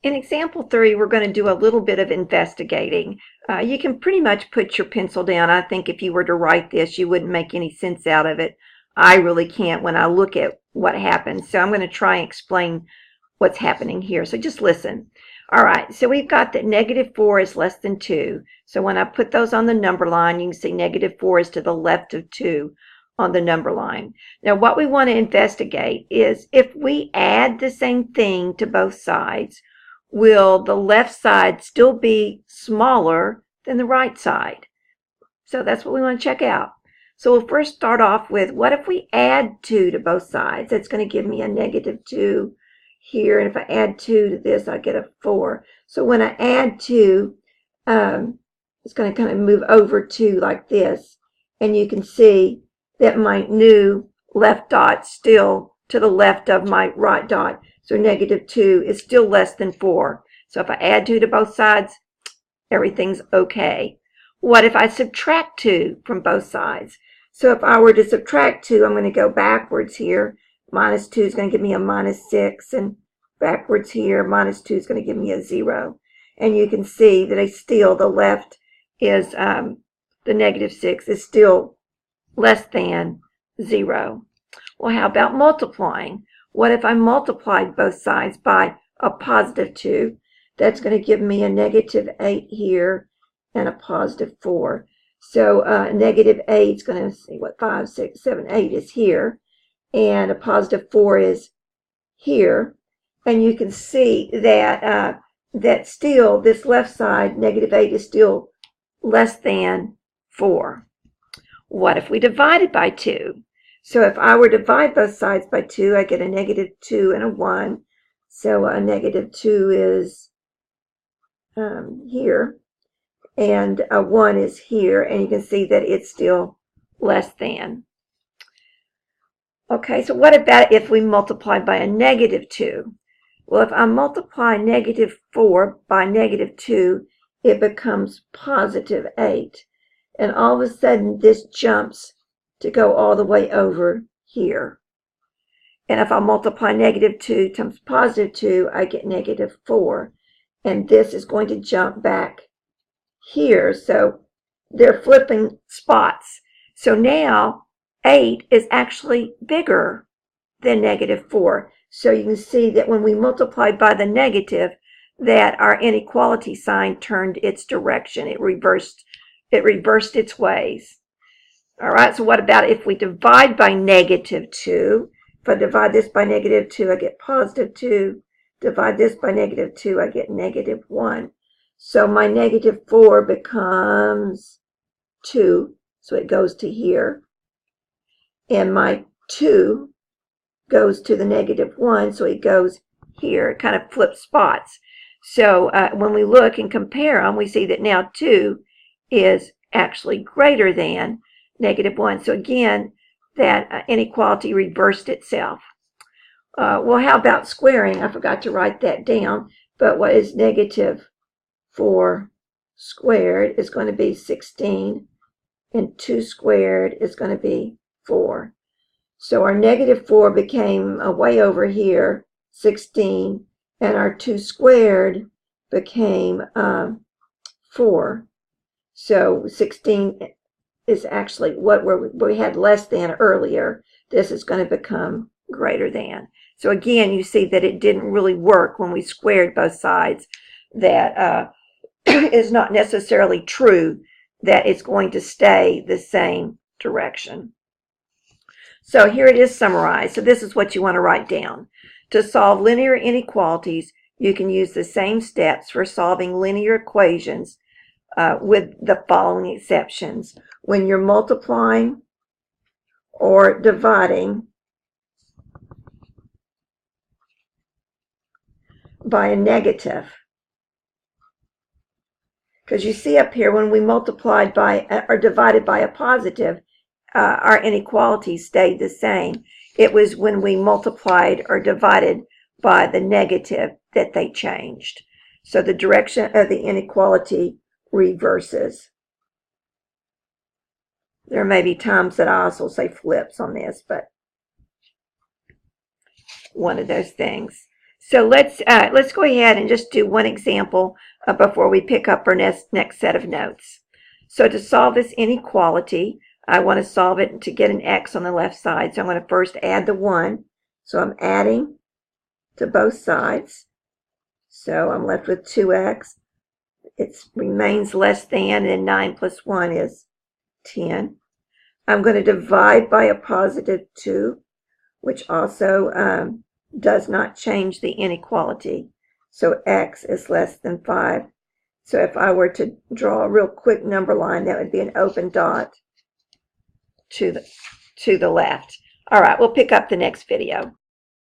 In example 3, we're going to do a little bit of investigating. You can pretty much put your pencil down. I think if you were to write this, you wouldn't make any sense out of it. I really can't when I look at what happens. So I'm going to try and explain what's happening here. So just listen. All right, so we've got that -4 is less than 2. So when I put those on the number line, you can see -4 is to the left of 2 on the number line. Now what we want to investigate is if we add the same thing to both sides, will the left side still be smaller than the right side? So that's what we want to check out. So we'll first start off with, what if we add 2 to both sides? That's going to give me a -2 here. And if I add 2 to this, I get a 4. So when I add 2, it's going to kind of move over 2 like this. And you can see that my new left dot still to the left of my right dot. So -2 is still less than 4. So if I add 2 to both sides, everything's okay. What if I subtract 2 from both sides? So if I were to subtract 2, I'm going to go backwards here. -2 is going to give me a -6, and backwards here, -2 is going to give me a 0. And you can see that the left is, the -6 is still less than 0. Well, how about multiplying? What if I multiplied both sides by a +2? That's going to give me a -8 here and a +4. So -8 is going to see what 5, 6, 7, 8 is here, and a +4 is here. And you can see that that still this left side, -8, is still less than 4. What if we divided by 2? So if I were to divide both sides by 2, I get a -2 and a 1. So a -2 is here, and a 1 is here, and you can see that it's still less than. Okay, so what about if we multiply by a -2? Well, if I multiply -4 by -2, it becomes +8. And all of a sudden, this jumps to go all the way over here. And if I multiply -2 times +2, I get -4. And this is going to jump back here. So they're flipping spots. So now 8 is actually bigger than -4. So you can see that when we multiply by the negative, that our inequality sign turned its direction. It reversed its ways. All right, so what about if we divide by -2? If I divide this by -2, I get +2. Divide this by -2, I get -1. So my -4 becomes 2, so it goes to here. And my 2 goes to the -1, so it goes here. It kind of flips spots. So when we look and compare them, we see that now 2 is actually greater than -1. So again, that inequality reversed itself. Well, how about squaring? I forgot to write that down. But what is -4 squared is going to be 16, and 2 squared is going to be 4. So our -4 became way over here, 16, and our 2 squared became 4. So 16 is actually what we had less than earlier. This is going to become greater than. So again, you see that it didn't really work when we squared both sides. That is not necessarily true that it's going to stay the same direction. So here it is summarized. So this is what you want to write down. To solve linear inequalities, you can use the same steps for solving linear equations with the following exceptions. When you're multiplying or dividing by a negative, because you see up here when we multiplied by or divided by a positive, our inequalities stayed the same. It was when we multiplied or divided by the negative that they changed. So the direction of the inequality reverses. There may be times that I also say flips on this, but one of those things. So let's go ahead and just do one example before we pick up our next set of notes. So to solve this inequality, I want to solve it to get an x on the left side. So I'm going to first add the 1. So I'm adding to both sides. So I'm left with 2x. It remains less than, and 9 plus 1 is 10. I'm going to divide by a positive 2, which also does not change the inequality. So x is less than 5. So if I were to draw a real quick number line, that would be an open dot to the left. All right, we'll pick up the next video.